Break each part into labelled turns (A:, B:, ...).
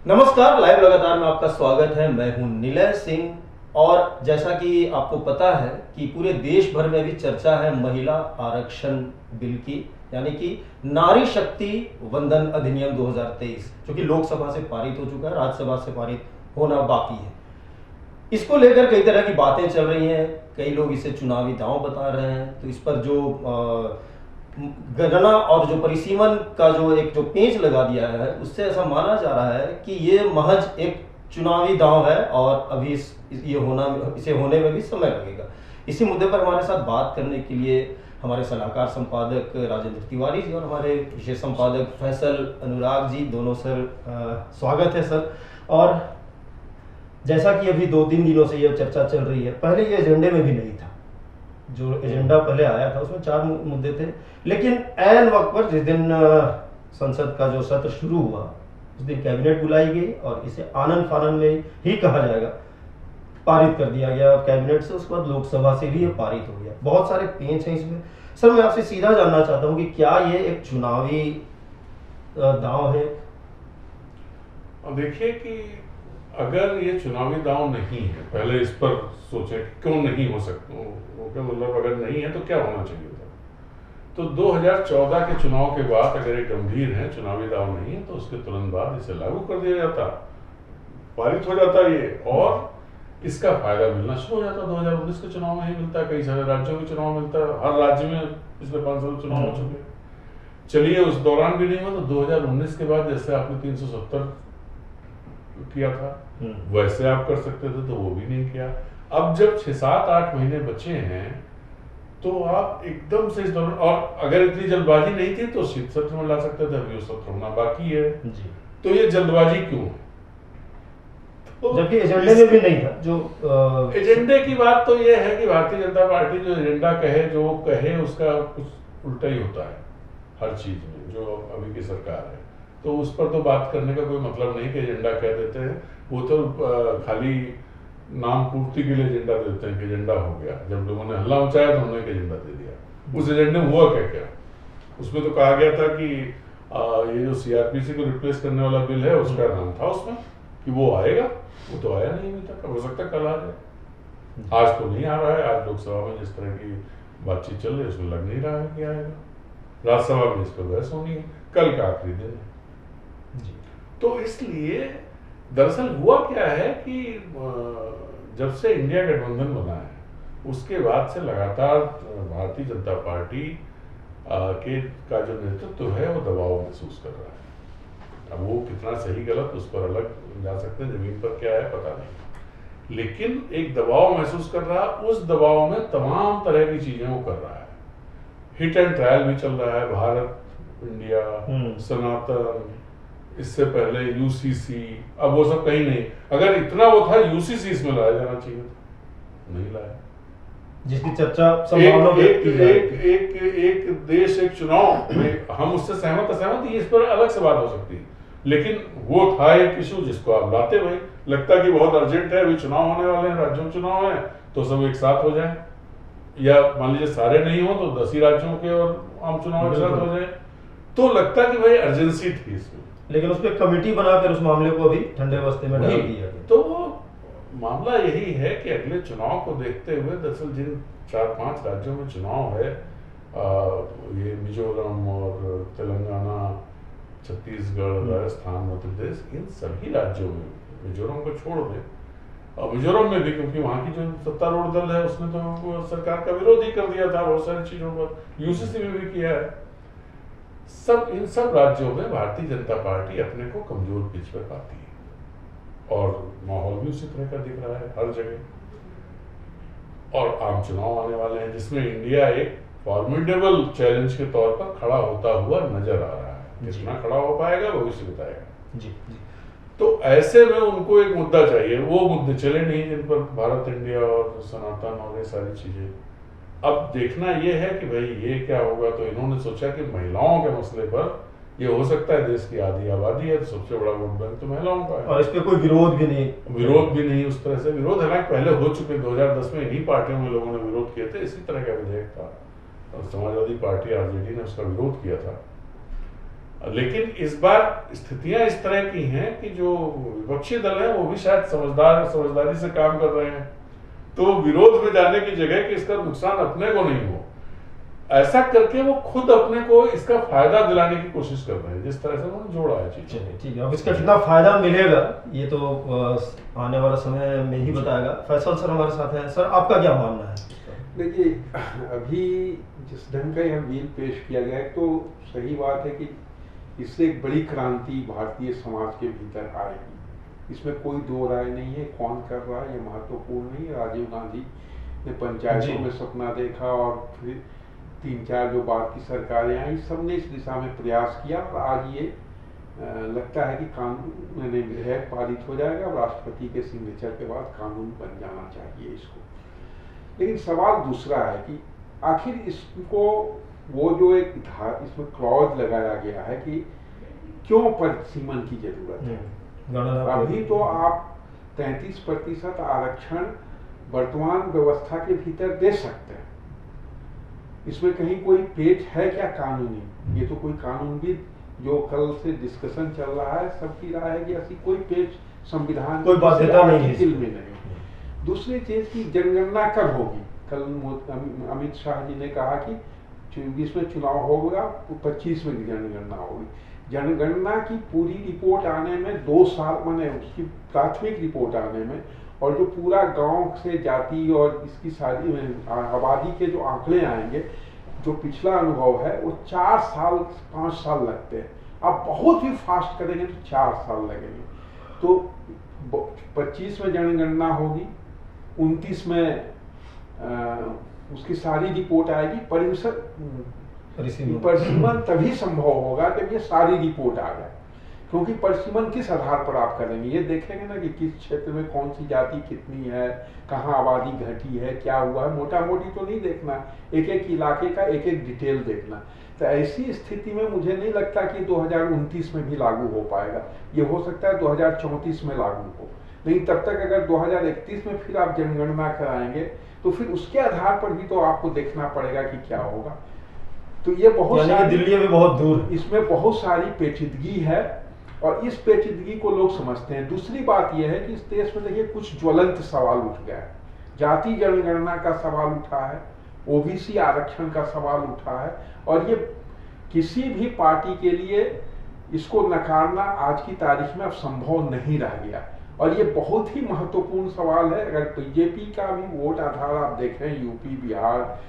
A: नमस्कार, लाइव लगातार में आपका स्वागत है। मैं हूं निलय सिंह और जैसा कि आपको पता है कि पूरे देश भर में भी चर्चा है महिला आरक्षण बिल की, यानी कि नारी शक्ति वंदन अधिनियम 2023, जो कि लोकसभा से पारित हो चुका है, राज्यसभा से पारित होना बाकी है। इसको लेकर कई तरह की बातें चल रही हैं, कई लोग इसे चुनावी दांव बता रहे हैं। तो इस पर जो गणना और जो परिसीमन का जो पेंच लगा दिया है, उससे ऐसा माना जा रहा है कि ये महज एक चुनावी दांव है और अभी इसे होने में भी समय लगेगा। इसी मुद्दे पर हमारे साथ बात करने के लिए हमारे सलाहकार संपादक राजेंद्र तिवारी जी और हमारे विशेष संपादक फैसल अनुराग जी, दोनों सर स्वागत है सर। और जैसा कि अभी 2-3 दिनों से यह चर्चा चल रही है, पहले ये एजेंडे में भी नहीं था। जो एजेंडा पहले आया था उसमें 4 मुद्दे थे, लेकिन ऐन वक्त पर जिस दिन संसद का जो सत्र शुरू हुआ, उस दिन कैबिनेट बुलाई गई और इसे आनन फानन में ही कहा जाएगा पारित कर दिया गया कैबिनेट से। उसके बाद लोकसभा से भी ये पारित हो गया। बहुत सारे पेंच हैं इसमें। सर, मैं आपसे सीधा जानना चाहता हूं कि क्या ये एक चुनावी दांव है?
B: देखिए कि अगर ये चुनावी दांव नहीं है, पहले इस पर सोचे क्यों नहीं हो सकता, मतलब अगर नहीं है तो क्या होना चाहिए था। तो 2014 के चुनाव के बाद अगर ये गंभीर है, चुनावी दांव नहीं है, तो उसके तुरंत बाद इसे लागू कर दिया जाता, पारित हो जाता ये, और इसका फायदा मिलना शुरू हो जाता। 2019 के चुनाव में ही मिलता है, कई सारे राज्यों के चुनाव मिलता है, हर राज्य में पिछले 5 साल चुनाव हो चुके। चलिए उस दौरान भी नहीं हुआ, तो 2019 के बाद जैसे आपने 370 किया था वैसे आप कर सकते थे, तो वो भी नहीं किया। अब जब 6-7-8 महीने बचे हैं, तो आप एकदम से इस दौरान, और अगर इतनी जल्दबाजी नहीं थी तो शीत सत्र में ला सकते थे, अभी वो सत्र होना बाकी है जी। तो ये जल्दबाजी क्यों है?
A: तो जबकि एजेंडे में भी नहीं था। जो
B: एजेंडे की बात तो ये है कि भारतीय जनता पार्टी जो एजेंडा कहे, जो कहे, उसका कुछ उल्टा ही होता है हर चीज में, जो अभी की सरकार है। तो उस पर तो बात करने का कोई मतलब नहीं कि एजेंडा कह देते हैं, वो तो खाली नाम पूर्ति के लिए एजेंडा देते हैं कि एजेंडा हो गया। जब लोगों ने हल्ला मचाया तो उन्होंने एक एजेंडा दे दिया। उस एजेंडे में हुआ क्या? उसमें तो कहा गया था कि ये जो सीआरपीसी को रिप्लेस करने वाला बिल है, उसका नाम था उसमें कि वो आएगा। वो तो आया नहीं अभी तक, हो सकता है कल आ जाए। आज तो नहीं आ रहा है। आज लोकसभा में जिस तरह की बातचीत चल रही है, उसमें लग नहीं रहा है कि आएगा। राज्यसभा में इस पर बहस होनी है, कल का आखिरी दिन है। तो इसलिए दरअसल हुआ क्या है कि जब से इंडिया गठबंधन बना है, उसके बाद से लगातार भारतीय जनता पार्टी का जो नेतृत्व है, वो दबाव महसूस कर रहा है। अब वो कितना सही गलत उस पर अलग जा सकते हैं, जमीन पर क्या है पता नहीं, लेकिन एक दबाव महसूस कर रहा है। उस दबाव में तमाम तरह की चीजें वो कर रहा है। हिट एंड ट्रायल भी चल रहा है, भारत इंडिया, सनातन, इससे पहले यूसीसी, अब वो सब कहीं नहीं। अगर इतना वो था यूसीसी इसमें लाया जाना चाहिए था, नहीं लाया।
A: जिसकी चर्चा
B: एक देश एक चुनाव में हम उससे सहमत असहमत, ये इस पर अलग से बात हो सकती है, लेकिन वो था एक इशू जिसको आप लाते हुए लगता कि बहुत अर्जेंट है, अभी चुनाव होने वाले हैं, राज्यों चुनाव है, तो सब एक साथ हो जाए, या मान लीजिए सारे नहीं हो तो 10 ही राज्यों के और आम चुनाव एक साथ हो जाए, तो लगता कि भाई अर्जेंसी थी इसमें।
A: लेकिन उस पर कमेटी बनाकर उस मामले को अभी ठंडे बस्ते में डाल दिया।
B: तो मामला यही है कि अगले चुनाव को देखते हुए दरअसल जिन 4-5 राज्यों में चुनाव है, ये मिजोरम और तेलंगाना, छत्तीसगढ़, राजस्थान, मध्य प्रदेश, इन सभी राज्यों में, मिजोरम को छोड़ दें, और मिजोरम में भी क्योंकि वहां की जो सत्तारूढ़ दल है उसने तो सरकार का विरोध ही कर दिया था बहुत सारी चीजों पर, यूसीसी में भी किया है। इन सब राज्यों में भारतीय जनता पार्टी अपने को कमजोर पिच पर पाती है, और माहौल भी उसी तरह का दिख रहा है हर जगह। और आम चुनाव आने वाले हैं, जिसमें इंडिया एक फॉर्मिडेबल चैलेंज के तौर पर खड़ा होता हुआ नजर आ रहा है। जितना खड़ा हो पाएगा भविष्य बताएगा जी। तो ऐसे में उनको एक मुद्दा चाहिए, वो मुद्दे चले नहीं जिन पर भारत इंडिया और सनातन और ये सारी चीजें। अब देखना यह है कि भाई ये क्या होगा। तो इन्होंने सोचा कि महिलाओं के मसले पर, ये हो सकता है देश की आधी आबादी है, तो सबसे बड़ा वोट बैंक तो महिलाओं का है,
A: और इस पे कोई विरोध भी नहीं
B: उस तरह से। विरोध हालांकि पहले हो चुके, 2010 में इन्हीं पार्टियों में लोगों ने विरोध किए थे, इसी तरह का विधेयक था, और समाजवादी पार्टी आरजेडी ने उसका विरोध किया था। लेकिन इस बार स्थितियां इस तरह की हैं कि जो विपक्षी दल है वो भी शायद समझदारी से काम कर रहे हैं, तो विरोध में जाने की जगह कि इसका नुकसान अपने को नहीं हो, ऐसा करके वो खुद अपने को इसका फायदा दिलाने की कोशिश कर रहे हैं, जिस तरह से उन्होंने जोड़ा है चीज।
A: चलिए ठीक है, अब इसका कितना फायदा मिलेगा ये तो आने वाला समय में ही बताएगा। फैसल सर हमारे साथ हैं। सर आपका क्या मानना है?
C: देखिए, अभी जिस ढंग का यह बिल पेश किया गया है तो सही बात है कि इससे एक बड़ी क्रांति भारतीय समाज के भीतर आएगी, इसमें कोई दो राय नहीं है। कौन कर रहा है ये महत्वपूर्ण नहीं है। राजीव गांधी ने पंचायतों में सपना देखा और फिर 3-4 जो बाद की सरकारें आई, सबने इस दिशा में प्रयास किया और आज ये लगता है कि कानून विधेयक पारित हो जाएगा। राष्ट्रपति के सिग्नेचर के बाद कानून बन जाना चाहिए इसको। लेकिन सवाल दूसरा है कि आखिर इसको वो जो एक इसमें क्लॉज लगाया गया है कि क्यों परिसीमन की जरूरत है। अभी तो आप 33% आरक्षण वर्तमान व्यवस्था के भीतर दे सकते हैं, इसमें कहीं कोई पेच है क्या कानूनी? ये तो कोई कानूनविद जो कल से डिस्कशन चल रहा है सबकी राय है कि ऐसी कोई पेच संविधान
A: कोई बाध्यता नहीं
C: है। दूसरी चीज की जनगणना कब होगी? कल अमित शाह जी ने कहा कि 24 में चुनाव होगा, 25 में जनगणना होगी। जनगणना की पूरी रिपोर्ट आने में 2 साल माने उसकी प्राथमिक रिपोर्ट आने में, और जो पूरा गांव से जाति और इसकी सारी आबादी के जो आंकड़े आएंगे, जो पिछला अनुभव है वो 4 साल 5 साल लगते हैं। आप बहुत ही फास्ट करेंगे तो 4 साल लगेंगे। तो 25 में जनगणना होगी, 29 में उसकी सारी रिपोर्ट आएगी। परिसीमन तभी संभव होगा जब ये सारी रिपोर्ट आ जाए, क्योंकि परिसीमन किस आधार पर आप करेंगे? ये देखेंगे ना कि किस क्षेत्र में कौन सी जाति कितनी है, कहाँ आबादी घटी है, क्या हुआ है। मोटा मोटी तो नहीं देखना, एक एक इलाके का एक एक डिटेल देखना। तो ऐसी स्थिति में मुझे नहीं लगता कि 2029 में भी लागू हो पाएगा। ये हो सकता है 2034 में लागू हो, लेकिन तब तक अगर 2031 में फिर आप जनगणना कराएंगे तो फिर उसके आधार पर भी तो आपको देखना पड़ेगा कि क्या होगा। तो ये बहुत सारी,
A: दिल्ली में बहुत दूर,
C: इसमें बहुत सारी पेचीदगी है और इस पेचीदगी को लोग समझते हैं। दूसरी बात यह है कि इस देश में देखिए कुछ ज्वलंत सवाल उठ गया है। जाति जनगणना का सवाल उठा है, ओबीसी आरक्षण का सवाल उठा है, और ये किसी भी पार्टी के लिए इसको नकारना आज की तारीख में अब संभव नहीं रह गया। और ये बहुत ही महत्वपूर्ण सवाल है। अगर बीजेपी का भी वोट आधार आप देखें, यूपी बिहार,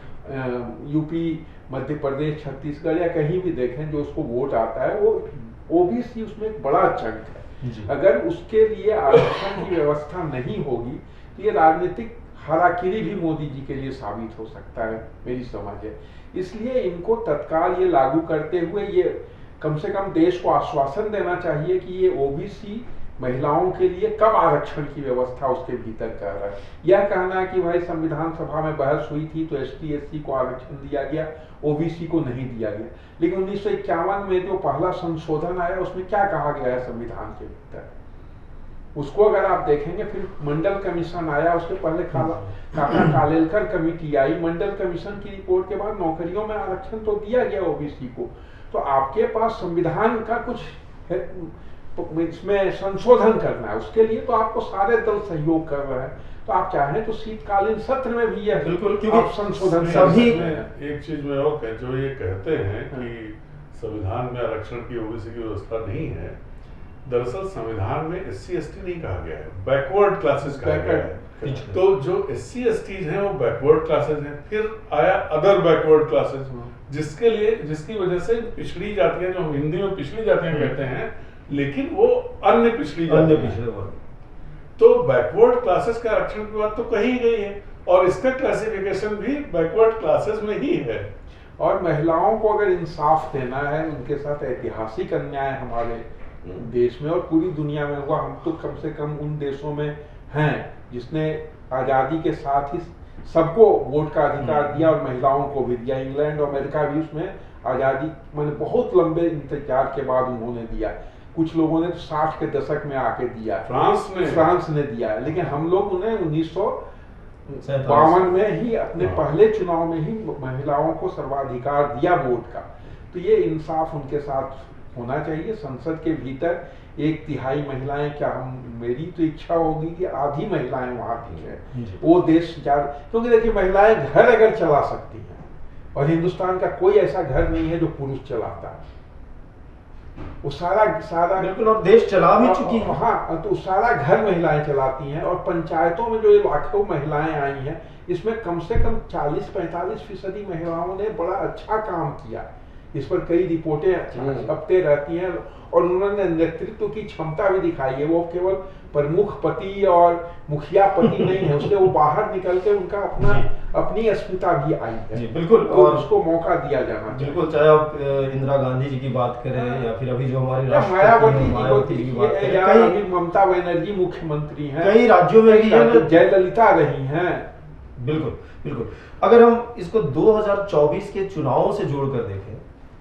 C: यूपी मध्य प्रदेश छत्तीसगढ़ या कहीं भी देखें, जो उसको वोट आता है वो ओबीसी उसमें एक बड़ा चंक है। अगर उसके लिए आरक्षण की व्यवस्था नहीं होगी तो ये राजनीतिक हाराकिरी भी मोदी जी के लिए साबित हो सकता है, मेरी समझ है। इसलिए इनको तत्काल ये लागू करते हुए ये कम से कम देश को आश्वासन देना चाहिए कि ये ओबीसी महिलाओं के लिए कब आरक्षण की व्यवस्था उसके भीतर कर रहा है। यह कहना है कि भाई संविधान सभा में बहस हुई थी तो एसटी एससी को आरक्षण दिया गया, ओबीसी को नहीं दिया गया। लेकिन 1951 में जो पहला संशोधन आया उसमें क्या कहा गया है संविधान के भीतर, उसको अगर आप देखेंगे। फिर मंडल कमीशन आया, उसके पहले काका कालेलकर कमेटी आई। मंडल कमीशन की रिपोर्ट के बाद नौकरियों में आरक्षण तो दिया गया ओबीसी को। तो आपके पास संविधान का कुछ है, इसमें संशोधन करना है, उसके लिए तो आपको सारे दल सहयोग कर रहे हैं। तो आप चाहें तो शीतकालीन सत्र में भी है,
A: बिल्कुल, क्योंकि
C: संशोधन
A: सभी
B: एक चीज में और जो ये कहते हैं कि संविधान में आरक्षण की ओबीसी की व्यवस्था नहीं है, दरअसल संविधान में एससी एसटी नहीं कहा गया है, बैकवर्ड क्लासेस कहा गया है। तो जो एससी एसटीज हैं वो बैकवर्ड क्लासेस हैं। फिर आया अदर बैकवर्ड क्लासेस, जिसकी वजह से पिछड़ी जातियां, जो हम हिंदी में पिछड़ी जातियां कहते हैं, लेकिन वो अन्य पिछड़ी जातियां। तो बैकवर्ड क्लासेस का आरक्षण की बात तो कही गई है और इसका क्लासिफिकेशन भी बैकवर्ड क्लासेस में ही है।
C: और महिलाओं को अगर इंसाफ देना है, उनके साथ ऐतिहासिक अन्याय हमारे देश में और पूरी दुनिया में हुआ। हम तो कम से कम उन देशों में हैं जिसने आजादी के साथ ही सबको वोट का अधिकार दिया और महिलाओं को भी दिया। इंग्लैंड और अमेरिका भी उसमें आजादी मैंने बहुत लंबे इंतजार के बाद उन्होंने दिया। कुछ लोगों ने तो 60 के दशक में आके दिया, फ्रांस ने दिया, लेकिन हम लोग उन्हें 1952 में ही अपने पहले चुनाव में ही महिलाओं को सर्वाधिकार दिया वोट का। तो ये इंसाफ उनके साथ होना चाहिए। संसद के भीतर 1/3 महिलाएं, क्या हम, मेरी तो इच्छा होगी कि आधी महिलाएं वहां भी है, वो देश ज्यादा, क्योंकि देखिए महिलाएं घर अगर चला सकती हैं, और हिंदुस्तान का कोई ऐसा घर नहीं है जो पुरुष चलाता है, वो सारा
A: बिल्कुल, और देश चला भी चुकी है।
C: हाँ, तो सारा घर महिलाएं चलाती हैं। और पंचायतों में जो ये लाखों महिलाएं आई हैं, इसमें कम से कम 40-45% महिलाओं ने बड़ा अच्छा काम किया। इस पर कई रिपोर्टें छपते रहती हैं, और उन्होंने नेतृत्व की क्षमता भी दिखाई है। वो केवल प्रमुख पति और मुखिया पति नहीं है, उससे वो बाहर निकल के उनका अपनी अस्मिता भी आई है।
A: जी बिल्कुल,
C: तो
A: और
C: उसको मौका दिया जाना चाहिए।
A: बिल्कुल, चाहे आप इंदिरा गांधी जी की बात करें या फिर अभी जो हमारे
C: मायावती जी की बात करें, अभी ममता बनर्जी मुख्यमंत्री हैं,
A: कई राज्यों में भी है,
C: जयललिता रही हैं।
A: बिल्कुल बिल्कुल। अगर हम इसको 2024 के चुनावों से जोड़कर देखें,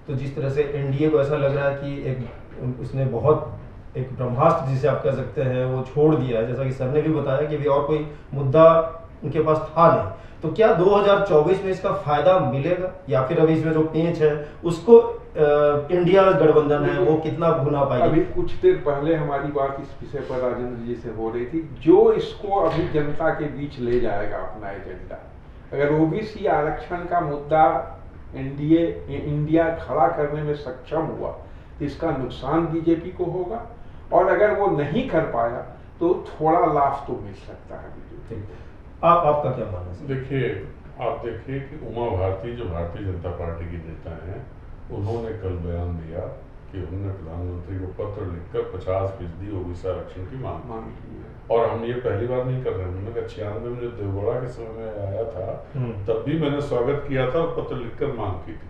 A: तो जिस तरह से एनडीए को ऐसा लग रहा है कि एक उसने बहुत एक ब्रह्मास्त्र जिसे आप कह सकते हैं वो छोड़ दिया है, जैसा कि सर ने भी बताया कि अभी और कोई मुद्दा उनके पास था नहीं, तो क्या 2024 में इसका फायदा मिलेगा, या फिर अभी इसमें जो पेंच है उसको इंडिया गठबंधन है वो कितना भुना पाएगी?
C: अभी कुछ देर पहले हमारी बात इस विषय पर राजेंद्र जी से हो रही थी। जो इसको अभी जनता के बीच ले जाएगा अपना एजेंडा, अगर ओबीसी आरक्षण का मुद्दा इंडिया खड़ा करने में सक्षम हुआ तो इसका नुकसान बीजेपी को होगा, और अगर वो नहीं कर पाया तो थोड़ा लाभ तो मिल सकता है बीजेपी को।
A: आपका क्या मानना है?
B: देखिए, आप देखिए कि उमा भारती जो भारतीय जनता पार्टी की नेता हैं, उन्होंने कल बयान दिया कि उन्होंने प्रधानमंत्री को पत्र लिखकर 50% ओबीसी आरक्षण की मांग की है। और हम ये पहली बार नहीं कर रहे हैं। उन्होंने कहा 96 में जब देवगौड़ा के समय में आया था तब भी मैंने स्वागत किया था और पत्र लिखकर मांग की थी।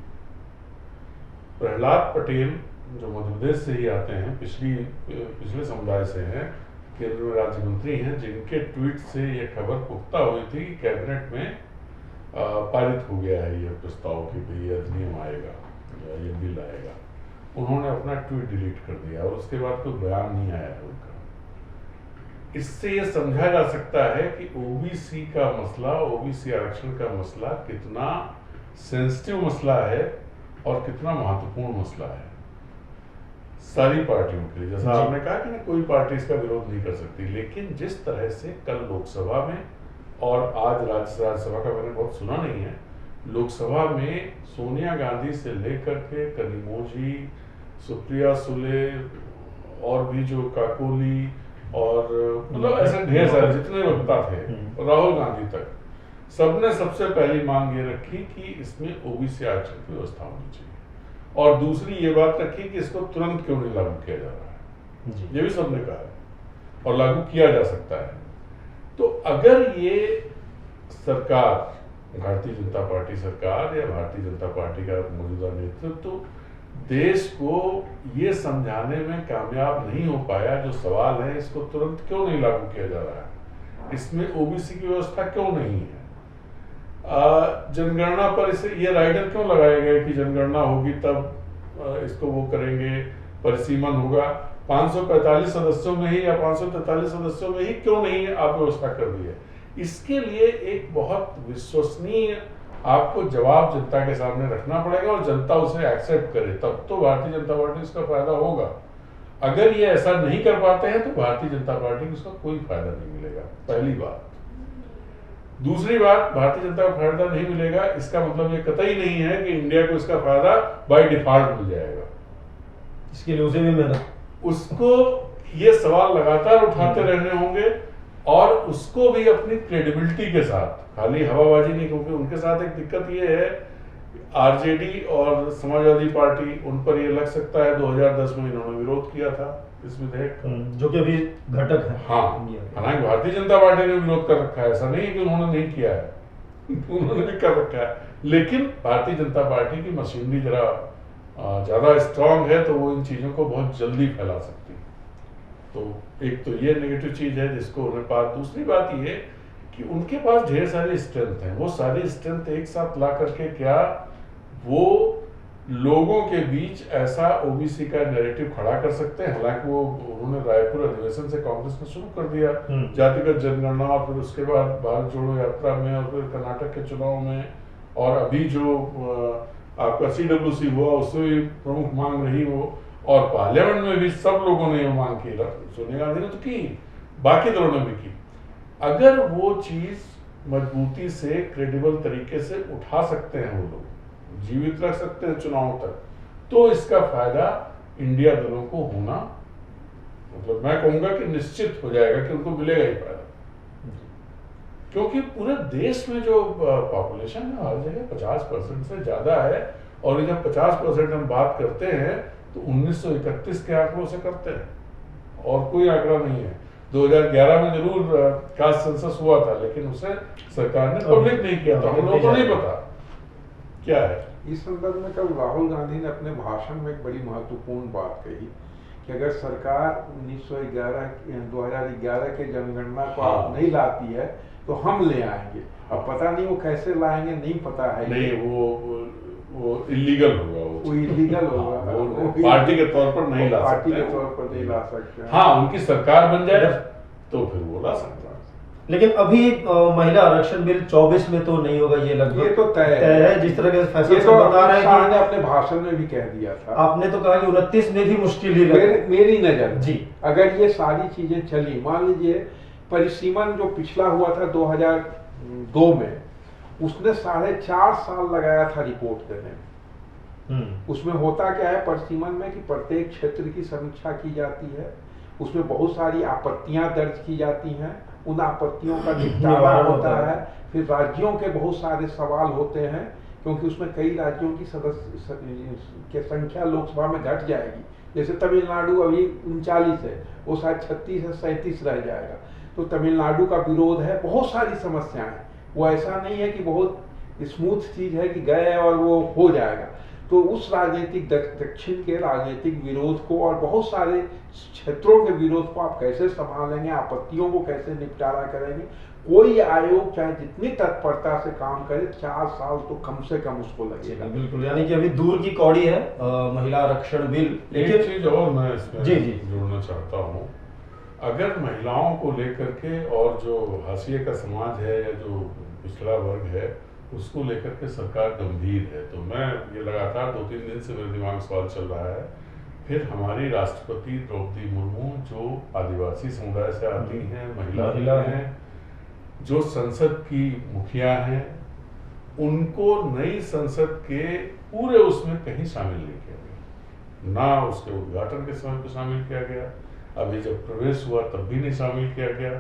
B: प्रहलाद पटेल जो मध्य प्रदेश से ही आते हैं, पिछले समुदाय से हैं, केंद्र में राज्य मंत्री हैं, जिनके ट्वीट से ये खबर पुख्ता हुई थी कि कैबिनेट में पारित हो गया है ये प्रस्ताव कि भाई ये अधिनियम आएगा या ये बिल आएगा। उन्होंने अपना ट्वीट डिलीट कर दिया और उसके बाद कोई बयान नहीं आया है उनका। इससे ये समझा जा सकता है कि ओबीसी का मसला, ओबीसी आरक्षण का मसला कितना सेंसिटिव मसला है और कितना महत्वपूर्ण मसला है सारी पार्टियों के लिए। जैसा आपने कहा कि ना कोई पार्टी इसका विरोध नहीं कर सकती, लेकिन जिस तरह से कल लोकसभा में और आज राज्यसभा का मैंने बहुत सुना नहीं है, लोकसभा में सोनिया गांधी से लेकर के कनिमोझी, सुप्रिया सुले और भी जो काकोली और मतलब ऐसे ढेर सारे जितने वक्ता थे, राहुल गांधी तक, सबने सबसे पहली मांग ये रखी कि इसमें ओबीसी आरक्षण की व्यवस्था होनी चाहिए, और दूसरी ये बात रखी कि इसको तुरंत क्यों नहीं लागू किया जा रहा है। ये भी सबने कहा है और लागू किया जा सकता है। तो अगर ये सरकार, भारतीय जनता पार्टी सरकार या भारतीय जनता पार्टी का मौजूदा नेतृत्व देश को ये समझाने में कामयाब नहीं हो पाया, जो सवाल है इसको तुरंत क्यों नहीं लागू किया जा रहा है, इसमें ओबीसी की व्यवस्था क्यों नहीं है, जनगणना पर इसे ये राइडर क्यों लगाया गया कि जनगणना होगी तब इसको वो करेंगे, परिसीमन होगा, 545 सदस्यों में ही या 543 सदस्यों में ही क्यों नहीं आप व्यवस्था कर दी है। इसके लिए एक बहुत विश्वसनीय आपको जवाब जनता के सामने रखना पड़ेगा और जनता उसे एक्सेप्ट करे, तब तो भारतीय जनता पार्टी इसका फायदा होगा। अगर ये ऐसा नहीं कर पाते हैं तो भारतीय जनता पार्टी को इसका कोई फायदा नहीं मिलेगा, पहली बात। दूसरी बात, भारतीय जनता को फायदा नहीं मिलेगा इसका मतलब ये कतई नहीं है कि इंडिया को इसका फायदा बाय डिफॉल्ट मिल जाएगा।
A: इसके लिए उसे भी मेहनत, उसको
B: ये सवाल लगातार उठाते रहने होंगे और उसको भी अपनी क्रेडिबिलिटी के साथ, खाली हवाबाजी नहीं, क्योंकि उनके साथ एक दिक्कत ये है, आरजेडी और समाजवादी पार्टी, उन पर ये लग सकता है 2010 में इन्होंने विरोध किया था इस विधेयक का,
A: जो कि अभी घटक है।
B: हाँ, हालांकि भारतीय जनता पार्टी ने विरोध कर रखा है, ऐसा नहीं है कि उन्होंने नहीं किया है, उन्होंने भी कर रखा है, लेकिन भारतीय जनता पार्टी की मशीनरी जरा ज्यादा स्ट्रांग है तो वो इन चीजों को बहुत जल्दी फैला सकती है। तो एक तो ये नेगेटिव चीज है जिसको उन्हें पास। दूसरी बात ये कि उनके पास ढेर सारी स्ट्रेंथ है, वो सारी स्ट्रेंथ एक साथ ला करके क्या वो लोगों के बीच ऐसा ओबीसी का नैरेटिव खड़ा कर सकते हैं। हालांकि वो उन्होंने रायपुर अधिवेशन से कांग्रेस ने शुरू कर दिया जातिगत जनगणना, और फिर उसके बाद भारत जोड़ो यात्रा में, और फिर कर्नाटक के चुनाव में, और अभी जो आपका CWC हुआ उससे भी प्रमुख मांग रही वो, और पार्लियामेंट में भी सब लोगों ने ये मांग की, सोनिया गांधी ने तो की, बाकी दलों ने भी की। अगर वो चीज मजबूती से क्रेडिबल तरीके से उठा सकते हैं, वो लोग जीवित रख सकते हैं चुनाव तक, तो इसका फायदा इंडिया दलों को होना, मतलब मैं कहूंगा कि निश्चित हो जाएगा कि उनको मिलेगा ही फायदा। क्योंकि पूरे देश में जो पॉपुलेशन है हर जगह 50% से ज्यादा है, और जब 50% हम बात करते हैं तो 1931 के आंकड़ों से करते हैं, और कोई आंकड़ा नहीं है। 2011 में जरूर कास्ट सेंसस हुआ था, लेकिन उसे सरकार ने पब्लिक नहीं किया था, हम लोगों को नहीं पता क्या है।
C: इस संदर्भ में कल राहुल गांधी ने अपने भाषण में एक बड़ी महत्वपूर्ण बात कही कि अगर सरकार 2011 के जनगणना को आप नहीं लाती है तो हम ले आएंगे। अब पता नहीं वो कैसे लाएंगे, नहीं पता है।
B: नहीं, वो इलीगल होगा,
C: वो इलीगल होगा,
B: वो पार्टी के तौर पर नहीं ला सकते,
C: पार्टी के तौर पर नहीं ला सकते।
B: हाँ, उनकी सरकार बन जाए तो फिर वो ला सकता है।
A: लेकिन अभी महिला आरक्षण बिल 24 में तो नहीं होगा, ये लगभग
C: ये तो तय
A: है। जिस तरह के फैसला
C: तो
A: बता रहे हैं कि
C: अपने भाषण में भी कह दिया था,
A: आपने तो कहा कि 29 में भी मुश्किल ही लगे।
C: मेरी नजर
A: जी,
C: अगर ये सारी चीजें चली, मान लीजिए परिसीमन जो पिछला हुआ था 2002 में, उसने 4.5 साल लगाया था रिपोर्ट देने में। उसमें होता क्या है परिसीमन में कि प्रत्येक क्षेत्र की समीक्षा की जाती है, उसमें बहुत सारी आपत्तियां दर्ज की जाती हैं, उन आपत्तियों का निपटारा होता है, फिर राज्यों के बहुत सारे सवाल होते हैं, क्योंकि उसमें कई राज्यों की सदस्य की संख्या लोकसभा में घट जाएगी। जैसे तमिलनाडु अभी 39 है, वो शायद 36 या 37 रह जाएगा। तो तमिलनाडु का विरोध है, बहुत सारी समस्याएं हैं। वो ऐसा नहीं है कि बहुत स्मूथ चीज है कि गए और वो हो जाएगा। तो उस राजनीतिक दक्षिण के राजनीतिक विरोध को और बहुत सारे क्षेत्रों के विरोध को आप कैसे संभालेंगे, आपत्तियों को कैसे निपटारा करेंगे। कोई आयोग चाहे जितनी तत्परता से काम करे, 4 साल तो कम से कम उसको लगेगा।
A: बिल्कुल, यानी कि अभी दूर की कौड़ी है महिला आरक्षण बिल।
B: लेकिन चीज और मैं इसमें
A: जी
B: जोड़ना चाहता हूँ, अगर महिलाओं को लेकर के और जो हाशिए का समाज है या जो पिछड़ा वर्ग है उसको लेकर के सरकार गंभीर है, तो मैं ये लगातार 2-3 दिन से मेरे दिमाग में सवाल चल रहा है। फिर हमारी राष्ट्रपति द्रौपदी मुर्मू जो आदिवासी समुदाय से आती हैं, महिला हैं, जो संसद की मुखिया हैं, उनको नई संसद के पूरे उसमें कहीं शामिल नहीं किया गया। ना उसके उद्घाटन के समय पे शामिल किया गया, अभी जब प्रवेश हुआ तब भी नहीं शामिल किया गया।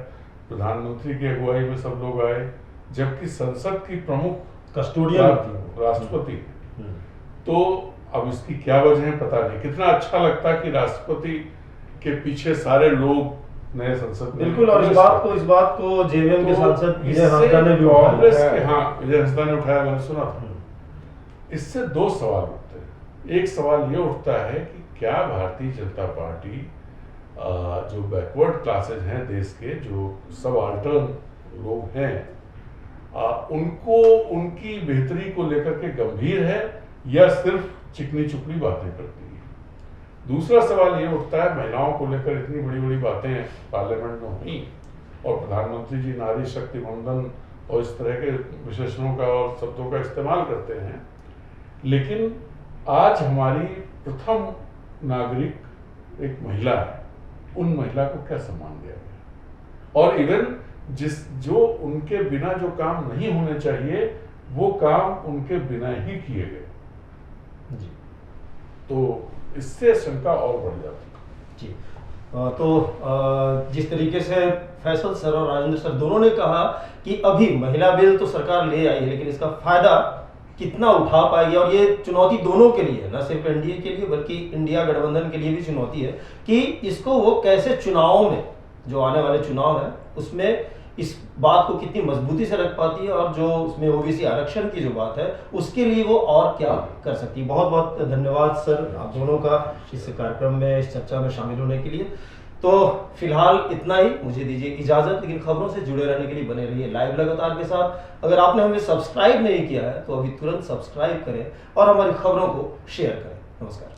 B: प्रधानमंत्री की अगुवाई में सब लोग आए, जबकि संसद की प्रमुख
A: कस्टोडियन
B: राष्ट्रपति। तो अब इसकी क्या वजह है पता नहीं। कितना अच्छा लगता कि राष्ट्रपति के पीछे सारे लोग नए संसद में।
A: बिल्कुल, और इस बात को जेवीएम के सांसद विजय हंसदा ने भी
B: कांग्रेस के, हाँ, विजय हंसदा ने उठाया, मैंने सुना था। इससे 2 सवाल उठते हैं। एक सवाल ये उठता है कि क्या भारतीय जनता पार्टी जो बैकवर्ड क्लासेज हैं देश के, जो सबाल्टर्न लोग हैं, उनको उनकी बेहतरी को लेकर के गंभीर है या सिर्फ चिकनी चुपड़ी बातें करती है। दूसरा सवाल ये उठता है, महिलाओं को लेकर इतनी बड़ी बड़ी बातें पार्लियामेंट में हुई और प्रधानमंत्री जी नारी शक्ति वंदन और इस तरह के विशेषणों का और शब्दों का इस्तेमाल करते हैं, लेकिन आज हमारी प्रथम नागरिक एक महिला है, उन महिला को क्या सम्मान दिया गया? और इवन जो उनके बिना जो काम नहीं होने चाहिए वो काम उनके बिना ही किए गए जी। तो इससे शंका और बढ़ जाती है
A: जी। तो जिस तरीके से फैसल सर और राजेंद्र सर दोनों ने कहा कि अभी महिला बिल तो सरकार ले आई है, लेकिन इसका फायदा कितना उठा पाएगी, और ये चुनौती दोनों के लिए है, न सिर्फ एनडीए के लिए बल्कि इंडिया गठबंधन के लिए भी चुनौती है कि इसको वो कैसे चुनाव में, जो आने वाले चुनाव है उसमें इस बात को कितनी मजबूती से रख पाती है, और जो उसमें ओबीसी आरक्षण की जो बात है उसके लिए वो और क्या कर सकती है। बहुत बहुत धन्यवाद सर आप दोनों का इस कार्यक्रम में, इस चर्चा में शामिल होने के लिए। तो फिलहाल इतना ही, मुझे दीजिए इजाजत, लेकिन खबरों से जुड़े रहने के लिए बने रहिए लाइव लगातार के साथ। अगर आपने हमें सब्सक्राइब नहीं किया है तो अभी तुरंत सब्सक्राइब करें और हमारी खबरों को शेयर करें। नमस्कार।